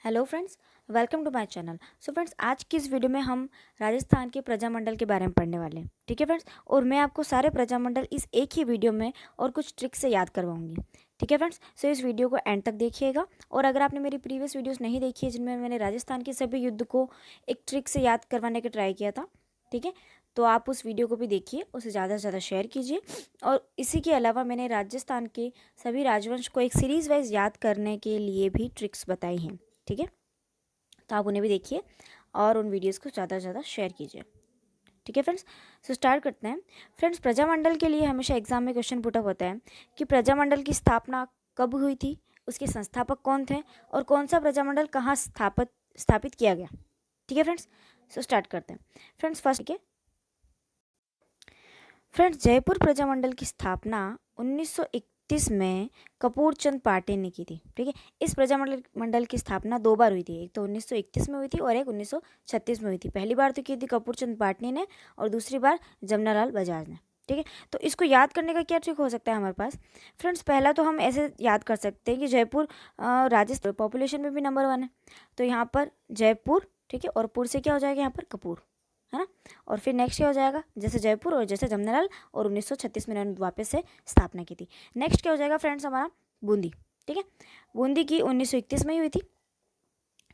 Hello friends, welcome to my channel. So friends, आज की इस वीडियो में हम राजस्थान के प्रजामंडल के बारे में पढ़ने वाले हैं। ठीक है फ्रेंड्स, और मैं आपको सारे प्रजामंडल इस एक ही वीडियो में और कुछ ट्रिक्स से याद करवाऊंगी। ठीक है फ्रेंड्स, सो इस वीडियो को एंड तक देखिएगा। और अगर आपने मेरी प्रीवियस वीडियोस नहीं देखी है जिनमें मैंने राजस्थान के सभी युद्ध को एक ट्रिक से याद करवाने का ट्राई किया था, ठीक है, तो आप उस वीडियो को भी देखिए, उसे ज़्यादा से ज़्यादा शेयर कीजिए। और इसी के अलावा मैंने राजस्थान के सभी राजवंश को एक सीरीज़ वाइज याद करने के लिए भी ट्रिक्स बताई हैं। ठीक है, तो आप उन्हें भी देखिए और उन वीडियोस को ज़्यादा से ज़्यादा शेयर कीजिए। ठीक है फ्रेंड्स, सो स्टार्ट करते हैं। फ्रेंड्स, प्रजामंडल के लिए हमेशा एग्जाम में क्वेश्चन पुट अप होता है कि प्रजामंडल की स्थापना कब हुई थी, उसके संस्थापक कौन थे और कौन सा प्रजामंडल कहाँ स्थापित किया गया। ठीक है फ्रेंड्स, सो स्टार्ट करते हैं। फ्रेंड्स फर्स्ट, ठीक है फ्रेंड्स, जयपुर प्रजामंडल की स्थापना 1931 में कपूर चंद पाटे ने की थी। ठीक है, इस प्रजामंडल की स्थापना दो बार हुई थी, एक तो 1931 में हुई थी और एक 1936 में हुई थी। पहली बार तो की थी कपूर चंद पाटनी ने और दूसरी बार जमनालाल बजाज ने। ठीक है, तो इसको याद करने का क्या ट्रिक हो सकता है हमारे पास। फ्रेंड्स, पहला तो हम ऐसे याद कर सकते हैं कि जयपुर राजस्थान पॉपुलेशन में भी नंबर 1 है, तो यहाँ पर जयपुर, ठीक है, और पुर से क्या हो जाएगा यहाँ पर कपूर, है ना। और फिर नेक्स्ट क्या हो जाएगा, जैसे जयपुर और जैसे जमनालाल, और 1936 में इन्होंने वापस से स्थापना की थी। नेक्स्ट क्या हो जाएगा फ्रेंड्स हमारा बूंदी। ठीक है, बूंदी की 1931 में ही हुई थी।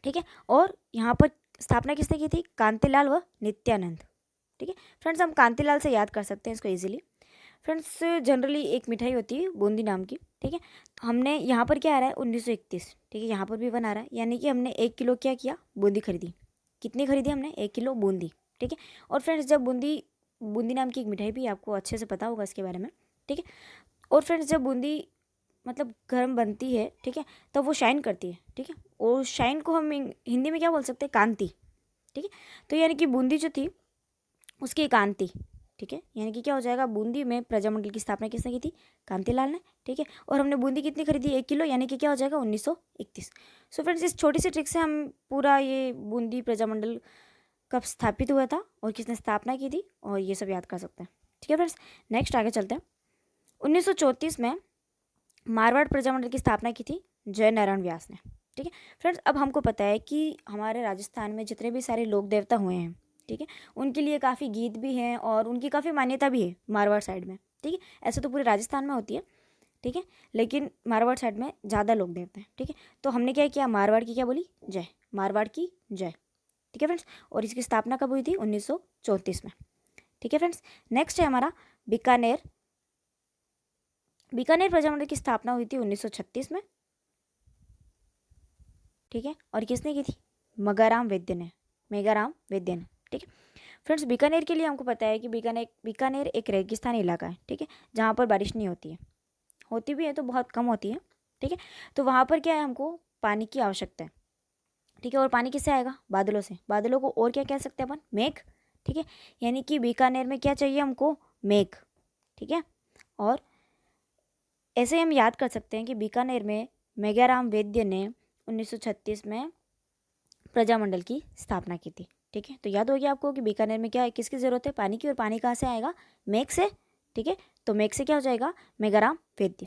ठीक है, और यहाँ पर स्थापना किसने की थी, कांतिलाल व नित्यानंद। ठीक है फ्रेंड्स, हम कांतिलाल से याद कर सकते हैं इसको इजीली। फ्रेंड्स, जनरली एक मिठाई होती है बूंदी नाम की। ठीक है, हमने यहाँ पर क्या आ रहा है 1931, ठीक है, यहाँ पर भी 1 आ रहा है, यानी कि हमने 1 किलो क्या किया, बूंदी खरीदी। कितनी खरीदी हमने, 1 किलो बूंदी। ठीक है, और फ्रेंड्स जब बूंदी बूंदी नाम की एक मिठाई भी आपको अच्छे से पता होगा इसके बारे में। ठीक है, और फ्रेंड्स जब बूंदी मतलब गर्म बनती है, ठीक है, तब वो शाइन करती है। ठीक है, और शाइन को हम हिंदी में क्या बोल सकते हैं, कांति। ठीक है, तो यानी कि बूंदी जो थी उसकी कांति। ठीक है, यानी कि क्या हो जाएगा, बूंदी में प्रजामंडल की स्थापना किसने की थी, कांतिलाल ने। ठीक है, और हमने बूंदी कितनी खरीदी, 1 किलो, यानी कि क्या हो जाएगा 1931। सो फ्रेंड्स, इस छोटी सी ट्रिक से हम पूरा ये बूंदी प्रजामंडल कब स्थापित हुआ था और किसने स्थापना की थी और ये सब याद कर सकते हैं। ठीक है फ्रेंड्स, नेक्स्ट आगे चलते हैं। 1934 में मारवाड़ प्रजामंडल की स्थापना की थी जय नारायण व्यास ने। ठीक है फ्रेंड्स, अब हमको पता है कि हमारे राजस्थान में जितने भी सारे लोक देवता हुए हैं, ठीक है, उनके लिए काफ़ी गीत भी हैं और उनकी काफ़ी मान्यता भी है मारवाड़ साइड में। ठीक है, ऐसे तो पूरे राजस्थान में होती है, ठीक है, लेकिन मारवाड़ साइड में ज़्यादा लोक देवता हैं। ठीक है, तो हमने क्या किया, मारवाड़ की क्या बोली, जय, मारवाड़ की जय। ठीक है फ्रेंड्स, और इसकी स्थापना कब हुई थी, 1934 में। ठीक है फ्रेंड्स, नेक्स्ट है हमारा बीकानेर। बीकानेर प्रजामंडल की स्थापना हुई थी 1936 में। ठीक है, और किसने की थी, मेगाराम वैद्य ने, मेगाराम वैद्य ने। ठीक है फ्रेंड्स, बीकानेर के लिए हमको पता है कि बीकानेर एक रेगिस्तानी इलाका है। ठीक है, जहाँ पर बारिश नहीं होती है, होती भी है तो बहुत कम होती है। ठीक है, तो वहाँ पर क्या है, हमको पानी की आवश्यकता है। ठीक है, और पानी किससे आएगा, बादलों से। बादलों को और क्या कह सकते हैं अपन, मेघ। ठीक है, यानी कि बीकानेर में क्या चाहिए हमको, मेघ। ठीक है, और ऐसे हम याद कर सकते हैं कि बीकानेर में मेगाराम वैद्य ने 1936 में प्रजामंडल की स्थापना की थी। ठीक है, तो याद हो गया आपको कि बीकानेर में क्या है, किसकी ज़रूरत है, पानी की, और पानी कहाँ से आएगा, मेघ से। ठीक है, तो मेघ से क्या हो जाएगा, मेगाराम वैद्य।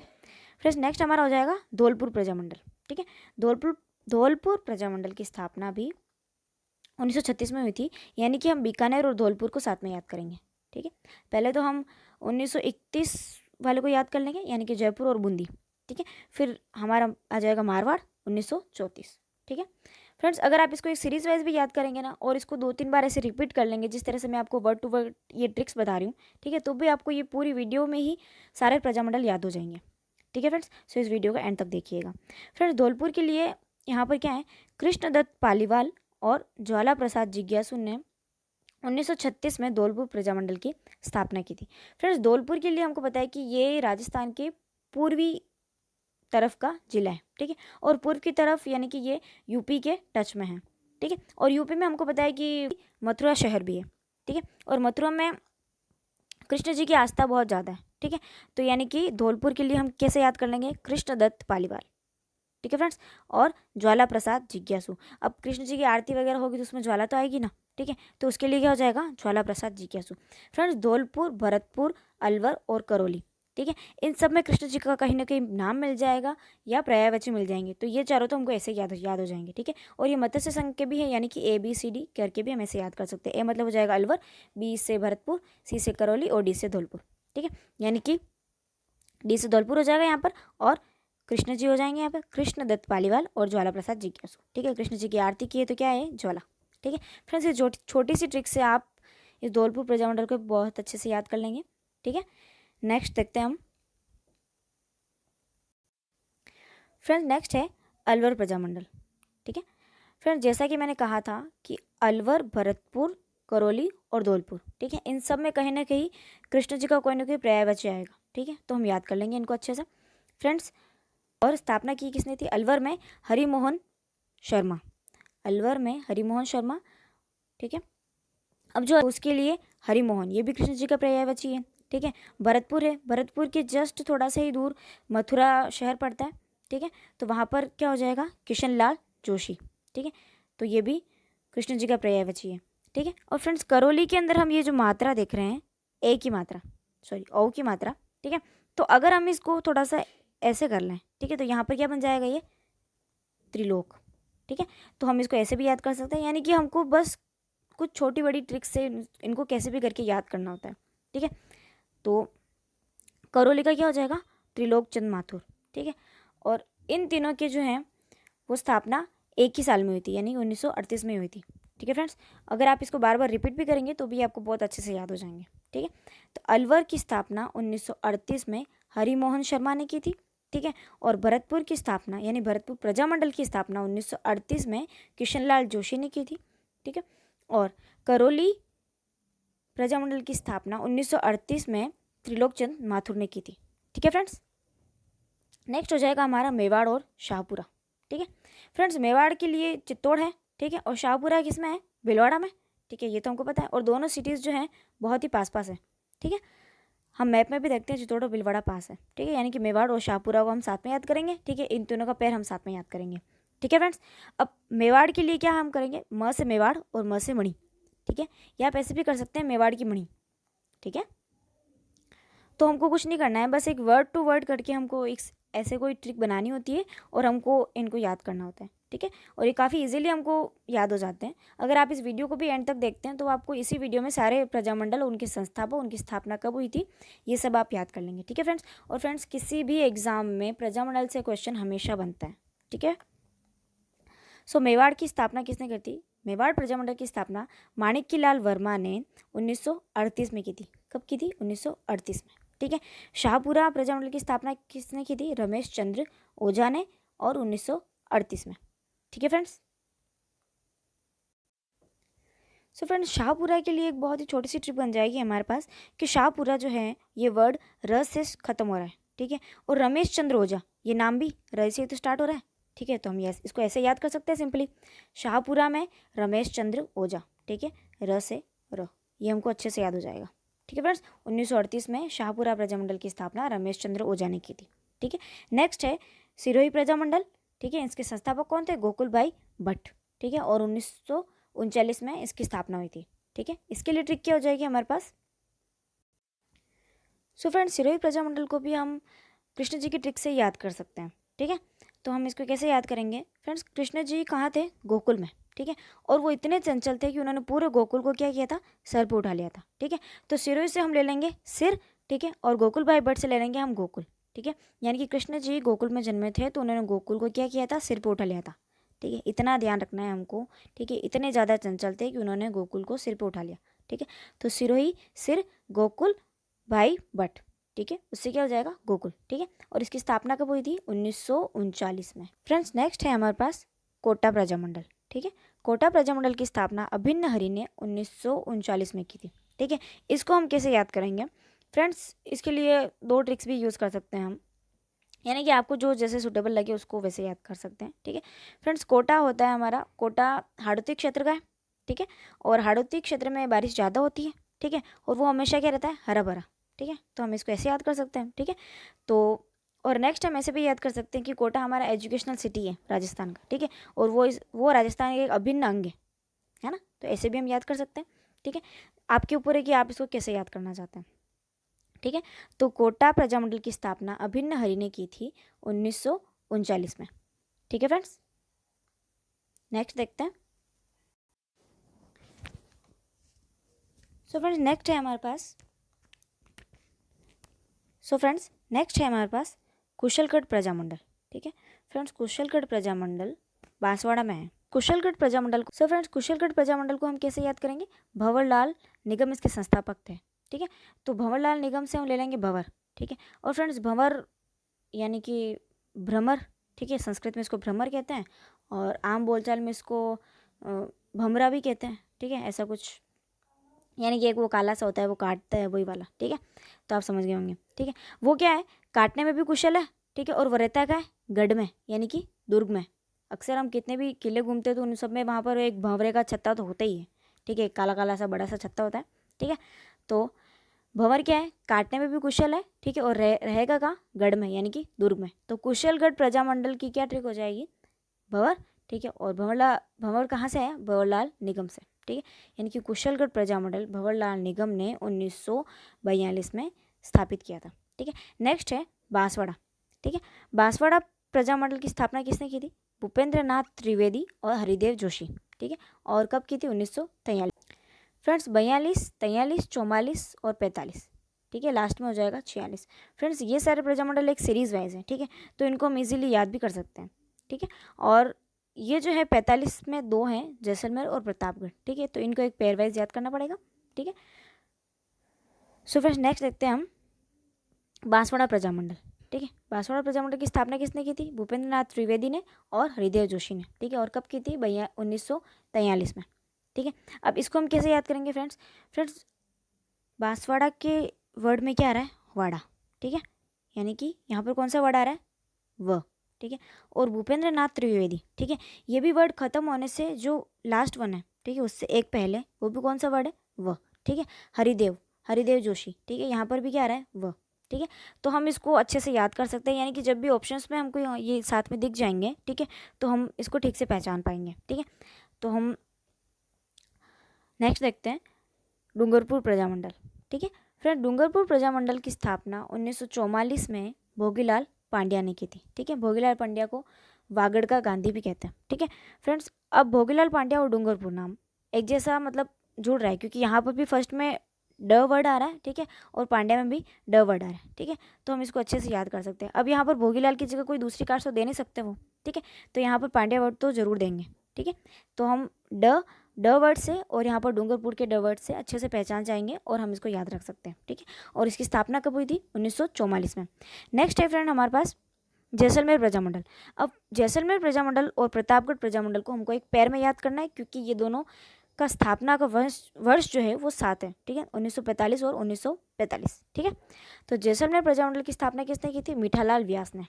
फ्रेंड्स, नेक्स्ट हमारा हो जाएगा धौलपुर प्रजामंडल। ठीक है, धौलपुर प्रजामंडल की स्थापना भी 1936 में हुई थी, यानी कि हम बीकानेर और धौलपुर को साथ में याद करेंगे। ठीक है, पहले तो हम 1931 वाले को याद कर लेंगे, यानी कि जयपुर और बूंदी। ठीक है, फिर हमारा आ जाएगा मारवाड़ 1934। ठीक है फ्रेंड्स, अगर आप इसको एक सीरीज वाइज भी याद करेंगे ना, और इसको 2-3 बार ऐसे रिपीट कर लेंगे जिस तरह से मैं आपको वर्ड टू वर्ड ये ट्रिक्स बता रही हूँ, ठीक है, तो भी आपको ये पूरी वीडियो में ही सारे प्रजामंडल याद हो जाएंगे। ठीक है फ्रेंड्स, सो इस वीडियो का एंड तक देखिएगा। फ्रेंड्स, धौलपुर के लिए यहाँ पर क्या है, कृष्णदत्त पालीवाल और ज्वाला प्रसाद जिज्ञासु ने 1936 में धौलपुर प्रजामंडल की स्थापना की थी। फ्रेंड्स, धौलपुर के लिए हमको पता है कि ये राजस्थान के पूर्वी तरफ का जिला है। ठीक है, और पूर्व की तरफ यानी कि ये यूपी के टच में है। ठीक है, और यूपी में हमको पता है कि मथुरा शहर भी है। ठीक है, और मथुरा में कृष्ण जी की आस्था बहुत ज़्यादा है। ठीक है, तो यानी कि धौलपुर के लिए हम कैसे याद कर लेंगे, कृष्णदत्त पालीवाल। ठीक है फ्रेंड्स, और ज्वाला प्रसाद जिज्ञासु। अब कृष्ण जी की आरती वगैरह होगी तो उसमें ज्वाला तो आएगी ना। ठीक है, तो उसके लिए क्या हो जाएगा, ज्वाला प्रसाद जिज्ञासु। फ्रेंड्स, धौलपुर, भरतपुर, अलवर और करौली, ठीक है। इन सब में कृष्ण जी का कहीं ना कहीं नाम मिल जाएगा या पर्यायवाची मिल जाएंगे, तो ये चारों तो हमको ऐसे याद हो जाएंगे, ठीक है। और ये मत्स्य संघ के भी है, यानी कि ABCD करके भी हम ऐसे याद कर सकते हैं। ए मतलब हो जाएगा अलवर, B से भरतपुर, C से करौली और D से धौलपुर, ठीक है। यानी कि D से धौलपुर हो जाएगा यहाँ पर, और कृष्ण जी हो जाएंगे यहाँ पर कृष्ण दत्त पालीवाल और ज्वाला प्रसाद जिज्ञासु, ठीक है। कृष्ण जी की आरती की है तो क्या है, ज्वाला, ठीक है। फ्रेंड्स ये छोटी सी ट्रिक से आप इस धौलपुर प्रजामंडल को बहुत अच्छे से याद कर लेंगे, ठीक है। नेक्स्ट देखते हैं हम फ्रेंड्स, नेक्स्ट है अलवर प्रजामंडल, ठीक है। फ्रेंड्स जैसा कि मैंने कहा था कि अलवर, भरतपुर, करौली और धौलपुर, ठीक है, इन सब में कहीं ना कहीं कृष्ण जी का कोई ना कोई पर्यायवाची आएगा, ठीक है। तो हम याद कर लेंगे इनको अच्छे से। फ्रेंड्स और स्थापना की किसने थी, अलवर में हरिमोहन शर्मा, अलवर में हरिमोहन शर्मा, ठीक है। अब जो उसके लिए हरिमोहन, ये भी कृष्ण जी का पर्यायवाची है, ठीक है। भरतपुर है, भरतपुर के जस्ट थोड़ा सा ही दूर मथुरा शहर पड़ता है, ठीक है। तो वहाँ पर क्या हो जाएगा, किशन लाल जोशी, ठीक है। तो ये भी कृष्ण जी का पर्यायवाची है, ठीक है। और फ्रेंड्स करौली के अंदर हम ये जो मात्रा देख रहे हैं, ए की मात्रा, सॉरी औ की मात्रा, ठीक है। तो अगर हम इसको थोड़ा सा ऐसे कर लें, ठीक है, तो यहाँ पर क्या बन जाएगा, ये त्रिलोक, ठीक है। तो हम इसको ऐसे भी याद कर सकते हैं, यानी कि हमको बस कुछ छोटी बड़ी ट्रिक्स से इनको कैसे भी करके याद करना होता है, ठीक है। तो करौली का क्या हो जाएगा, त्रिलोक चंद माथुर, ठीक है। और इन तीनों के जो हैं वो स्थापना एक ही साल में हुई थी, यानी 1938 में हुई थी, ठीक है। फ्रेंड्स अगर आप इसको बार बार रिपीट भी करेंगे तो भी आपको बहुत अच्छे से याद हो जाएंगे, ठीक है। तो अलवर की स्थापना 1938 में हरिमोहन शर्मा ने की थी, ठीक है। और भरतपुर की स्थापना यानी भरतपुर प्रजामंडल की स्थापना 1938 में किशनलाल जोशी ने की थी, ठीक है। और करौली प्रजामंडल की स्थापना 1938 में त्रिलोकचंद माथुर ने की थी, ठीक है। फ्रेंड्स नेक्स्ट हो जाएगा हमारा मेवाड़ और शाहपुरा, ठीक है। फ्रेंड्स मेवाड़ के लिए चित्तौड़ है, ठीक है, और शाहपुरा किस में है, भीलवाड़ा में, ठीक है, ये तो हमको पता है। और दोनों सिटीज़ जो हैं बहुत ही पास पास है, ठीक है। हम मैप में भी देखते हैं चित्तौड़ और भीलवाड़ा पास है, ठीक है, यानी कि मेवाड़ और शाहपुरा को हम साथ में याद करेंगे, ठीक है। इन दोनों का पैर हम साथ में याद करेंगे, ठीक है। फ्रेंड्स अब मेवाड़ के लिए क्या हम करेंगे, म से मेवाड़ और म से मणि, ठीक है, या आप ऐसे भी कर सकते हैं मेवाड़ की मणि, ठीक है। तो हमको कुछ नहीं करना है, बस एक वर्ड टू वर्ड करके हमको एक ऐसे कोई ट्रिक बनानी होती है और हमको इनको याद करना होता है, ठीक है। और ये काफ़ी इजीली हमको याद हो जाते हैं। अगर आप इस वीडियो को भी एंड तक देखते हैं तो आपको इसी वीडियो में सारे प्रजामंडल, उनके संस्थापक, उनकी स्थापना कब हुई थी, ये सब आप याद कर लेंगे, ठीक है। फ्रेंड्स और फ्रेंड्स किसी भी एग्जाम में प्रजामंडल से क्वेश्चन हमेशा बनता है, ठीक है। सो मेवाड़ की स्थापना किसने की थी, मेवाड़ प्रजामंडल की स्थापना माणिक्यलाल वर्मा ने 1938 में की थी। कब की थी, 1938 में, ठीक है। शाहपुरा प्रजामंडल की स्थापना किसने की थी, रमेश चंद्र ओझा ने, और 1938 में, ठीक है। फ्रेंड्स सो फ्रेंड्स शाहपुरा के लिए एक बहुत ही छोटी सी ट्रिक बन जाएगी हमारे पास कि शाहपुरा जो है ये वर्ड र से खत्म हो रहा है, ठीक है। और रमेश चंद्र ओझा ये नाम भी र से तो स्टार्ट हो रहा है, ठीक है। तो हम इसको ऐसे याद कर सकते हैं सिंपली, शाहपुरा में रमेश चंद्र ओझा, ठीक है, र से र, ये हमको अच्छे से याद हो जाएगा, ठीक है। फ्रेंड्स 1938 में शाहपुरा प्रजामंडल की स्थापना रमेश चंद्र ओझा ने की थी, ठीक है। नेक्स्ट है सिरोही प्रजामंडल, ठीक है, इसके संस्थापक कौन थे, गोकुल भाई भट्ट, ठीक है। और 1939 में इसकी स्थापना हुई थी, ठीक है। इसके लिए ट्रिक क्या हो जाएगी हमारे पास, सो फ्रेंड्स सिरोही प्रजामंडल को भी हम कृष्ण जी की ट्रिक से याद कर सकते हैं, ठीक है। तो हम इसको कैसे याद करेंगे, फ्रेंड्स कृष्ण जी कहाँ थे, गोकुल में, ठीक है। और वो इतने चंचल थे कि उन्होंने पूरे गोकुल को क्या किया था, सर पे उठा लिया था, ठीक है। तो सिरोही से हम ले लेंगे सिर, ठीक है, और गोकुल भाई भट्ट से ले लेंगे हम गोकुल, ठीक है। यानी कि कृष्ण जी गोकुल में जन्मे थे तो उन्होंने गोकुल को क्या किया था, सिर पे उठा लिया था, ठीक है। इतना ध्यान रखना है हमको, ठीक है। इतने ज़्यादा चंचल थे कि उन्होंने गोकुल को सिर पे उठा लिया, ठीक है। तो सिरोही सिर गोकुल भाई भट्ट, ठीक है, उससे क्या हो जाएगा, गोकुल, ठीक है। और इसकी स्थापना कब हुई थी, 1939 में। फ्रेंड्स नेक्स्ट है हमारे पास कोटा प्रजामंडल, ठीक है। कोटा प्रजामंडल की स्थापना अभिन्न हरि ने 1939 में की थी, ठीक है। इसको हम कैसे याद करेंगे, फ्रेंड्स इसके लिए दो ट्रिक्स भी यूज़ कर सकते हैं हम, यानी कि आपको जो जैसे सुटेबल लगे उसको वैसे याद कर सकते हैं, ठीक है। फ्रेंड्स कोटा होता है हमारा, कोटा हाड़ौती क्षेत्र का है, ठीक है। और हाड़ौती क्षेत्र में बारिश ज़्यादा होती है, ठीक है, और वो हमेशा क्या रहता है, हरा भरा, ठीक है। तो हम इसको ऐसे याद कर सकते हैं, ठीक है। तो और नेक्स्ट हम ऐसे भी याद कर सकते हैं कि कोटा हमारा एजुकेशनल सिटी है राजस्थान का, ठीक है। और वो राजस्थान का एक अभिन्न अंग है ना, तो ऐसे भी हम याद कर सकते हैं, ठीक है। आपके ऊपर है कि आप इसको कैसे याद करना चाहते हैं, ठीक है। तो कोटा प्रजामंडल की स्थापना अभिन्न हरि ने की थी 1939 में। ठीक है फ्रेंड्स, नेक्स्ट देखते हैं। सो फ्रेंड्स नेक्स्ट है हमारे पास कुशलगढ़ प्रजामंडल। ठीक है फ्रेंड्स, कुशलगढ़ प्रजामंडल बांसवाड़ा में है। कुशलगढ़ प्रजामंडल को कुशलगढ़ प्रजामंडल को हम कैसे याद करेंगे? भंवरलाल निगम इसके संस्थापक थे। ठीक है, तो भंवरलाल निगम से हम ले लेंगे भंवर। ठीक है, और फ्रेंड्स भंवर यानी कि भ्रमर। ठीक है, संस्कृत में इसको भ्रमर कहते हैं और आम बोलचाल में इसको भमरा भी कहते हैं। ठीक है, ऐसा कुछ, यानी कि एक वो काला सा होता है, वो काटता है, वही वाला। ठीक है, तो आप समझ गए होंगे। ठीक है, वो क्या है, काटने में भी कुशल है। ठीक है, और वो रहता है गढ़ में, यानी कि दुर्ग में। अक्सर हम कितने भी किले घूमते हैं तो उन सब में वहाँ पर एक भंवरे का छत्ता तो होता ही है। ठीक है, काला काला सा बड़ा सा छत्ता होता है। ठीक है, तो भंवर क्या है, काटने में भी कुशल है। ठीक है, और रहेगा कहाँ, गढ़ में, यानी कि दुर्ग में। तो कुशलगढ़ प्रजामंडल की क्या ट्रिक हो जाएगी, भंवर। ठीक है, और भंवर कहाँ से है, भंवरलाल निगम से। ठीक है, यानी कि कुशलगढ़ प्रजामंडल भंवरलाल निगम ने 1942 में स्थापित किया था। ठीक है, नेक्स्ट है बांसवाड़ा। ठीक है, बांसवाड़ा प्रजामंडल की स्थापना किसने की थी? भूपेंद्र नाथ त्रिवेदी और हरिदेव जोशी। ठीक है, और कब की थी? 1943। फ्रेंड्स 42, 43, 44 और 45। ठीक है, लास्ट में हो जाएगा 46। फ्रेंड्स ये सारे प्रजामंडल एक सीरीज वाइज है। ठीक है, तो इनको हम इजीली याद भी कर सकते हैं। ठीक है, और ये जो है 45 में 2 हैं, जैसलमेर और प्रतापगढ़। ठीक है, तो इनको एक पेयर वाइज याद करना पड़ेगा। ठीक है, सो फ्रेंड्स नेक्स्ट देखते हैं हम बांसवाड़ा प्रजामंडल। ठीक है, बांसवाड़ा प्रजामंडल की स्थापना किसने की थी? भूपेंद्र नाथ त्रिवेदी ने और हरिदेव जोशी ने। ठीक है, और कब की थी? 1943 में। ठीक है, अब इसको हम कैसे याद करेंगे फ्रेंड्स बांसवाड़ा के वर्ड में क्या आ रहा है? वाड़ा। ठीक है, यानी कि यहाँ पर कौन सा वर्ड आ रहा है? व। ठीक है, और भूपेंद्र नाथ त्रिवेदी। ठीक है, ये भी वर्ड खत्म होने से जो लास्ट वन है, ठीक है, उससे एक पहले, वो भी कौन सा वर्ड है? व। ठीक है, हरिदेव जोशी। ठीक है, यहाँ पर भी क्या आ रहा है? व। ठीक है, तो हम इसको अच्छे से याद कर सकते हैं, यानी कि जब भी ऑप्शंस में हमको ये साथ में दिख जाएंगे, ठीक है, तो हम इसको ठीक से पहचान पाएंगे। ठीक है, तो हम नेक्स्ट देखते हैं डूंगरपुर प्रजामंडल। ठीक है फ्रेंड, डूंगरपुर प्रजामंडल की स्थापना 1944 में भोगीलाल पांड्या ने की थी। ठीक है, भोगीलाल पांड्या को वागड़ का गांधी भी कहते हैं। ठीक है फ्रेंड्स, अब भोगीलाल पांड्या और डूंगरपुर नाम एक जैसा मतलब जुड़ रहा है, क्योंकि यहाँ पर भी फर्स्ट में ड वर्ड आ रहा है। ठीक है, और पांड्या में भी ड वर्ड आ रहा है। ठीक है, तो हम इसको अच्छे से याद कर सकते हैं। अब यहाँ पर भोगीलाल की जगह कोई दूसरी कास्ट तो दे नहीं सकते वो। ठीक है, तो यहाँ पर पांड्या वर्ड तो जरूर देंगे। ठीक है, तो हम ड वर्ड से और यहाँ पर डूंगरपुर के ड वर्ड से अच्छे से पहचान जाएंगे और हम इसको याद रख सकते हैं। ठीक है, और इसकी स्थापना कब हुई थी? 1944 में। नेक्स्ट है फ्रेंड हमारे पास जैसलमेर प्रजामंडल। अब जैसलमेर प्रजामंडल और प्रतापगढ़ प्रजामंडल को हमको एक पैर में याद करना है, क्योंकि ये दोनों का स्थापना का वर्ष जो है वो साथ है। ठीक है, 1945 और 1945। ठीक है, तो जैसलमेर प्रजामंडल की स्थापना किसने की थी? मीठालाल व्यास ने।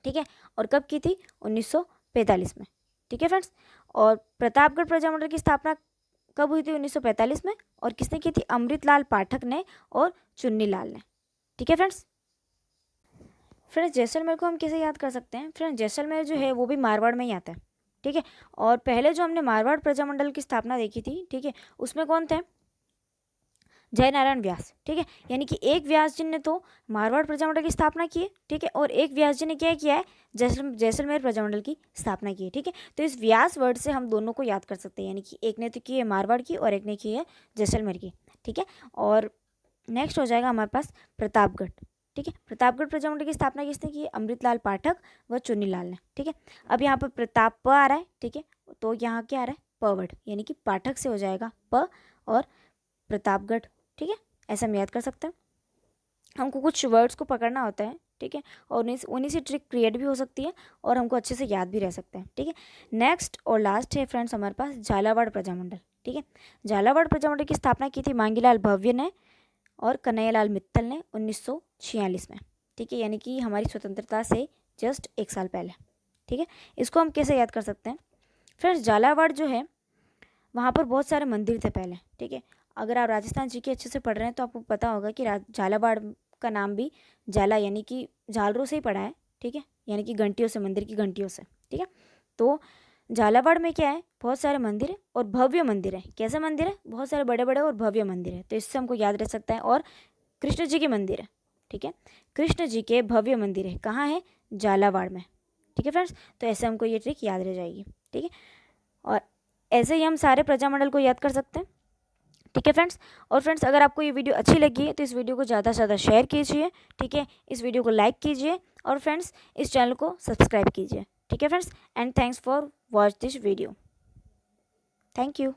ठीक है, और कब की थी? 1945 में। ठीक है फ्रेंड्स, और प्रतापगढ़ प्रजामंडल की स्थापना कब हुई थी? 1945 में, और किसने की थी? अमृतलाल पाठक ने और चुन्नीलाल ने। ठीक है फ्रेंड्स, जैसलमेर को हम कैसे याद कर सकते हैं? फ्रेंड्स जैसलमेर जो है वो भी मारवाड़ में ही आता है। ठीक है, और पहले जो हमने मारवाड़ प्रजामंडल की स्थापना देखी थी, ठीक है, उसमें कौन थे? जय नारायण व्यास। ठीक है, यानी कि एक व्यास जी ने तो मारवाड़ प्रजामंडल की स्थापना की है। ठीक है, और एक व्यास जी ने क्या किया है? जैसलमेर प्रजामंडल की स्थापना की है। ठीक है, तो इस व्यास वर्ड से हम दोनों को याद कर सकते हैं, यानी कि एक ने तो की है मारवाड़ की और एक ने की है जैसलमेर की। ठीक है, और नेक्स्ट हो जाएगा हमारे पास प्रतापगढ़। ठीक है, प्रतापगढ़ प्रजामंडल की स्थापना किसने की है? अमृतलाल पाठक व चुन्नीलाल ने। ठीक है, अब यहाँ पर प्रताप प आ रहा है। ठीक है, तो यहाँ क्या आ रहा है? प वर्ड, यानी कि पाठक से हो जाएगा प और प्रतापगढ़। ठीक है, ऐसा हम याद कर सकते हैं। हमको कुछ वर्ड्स को पकड़ना होता है। ठीक है, और उन्हीं से ट्रिक क्रिएट भी हो सकती है और हमको अच्छे से याद भी रह सकते हैं। ठीक है, नेक्स्ट और लास्ट है फ्रेंड्स हमारे पास झालावाड़ प्रजामंडल। ठीक है, झालावाड़ प्रजामंडल की स्थापना की थी मांगीलाल भव्य ने और कन्हैयालाल मित्तल ने 1946 में। ठीक है, यानी कि हमारी स्वतंत्रता से जस्ट 1 साल पहले। ठीक है, इसको हम कैसे याद कर सकते हैं? फ्रेंड्स झालावाड़ जो है वहाँ पर बहुत सारे मंदिर थे पहले। ठीक है, अगर आप राजस्थान जी के अच्छे से पढ़ रहे हैं तो आपको पता होगा कि झालावाड़ का नाम भी झाला यानी कि झालरों से ही पड़ा है। ठीक है, यानी कि घंटियों से, मंदिर की घंटियों से। ठीक है, तो झालावाड़ में क्या है? बहुत सारे मंदिर है और भव्य मंदिर है। कैसे मंदिर है? बहुत सारे बड़े बड़े और भव्य मंदिर है, तो इससे हमको याद रह सकता है। और कृष्ण जी की मंदिर है, ठीक है, कृष्ण जी के भव्य मंदिर है, कहाँ है, झालावाड़ में, ठीक है फ्रेंड्स। तो ऐसे हमको ये ट्रिक याद रह जाएगी, ठीक है। और ऐसे ही हम सारे प्रजामंडल को याद कर सकते हैं, ठीक है फ्रेंड्स। और फ्रेंड्स अगर आपको ये वीडियो अच्छी लगी है तो इस वीडियो को ज़्यादा से ज़्यादा शेयर कीजिए, ठीक है, इस वीडियो को लाइक कीजिए और फ्रेंड्स इस चैनल को सब्सक्राइब कीजिए, ठीक है friends. And thanks for watch this video, thank you.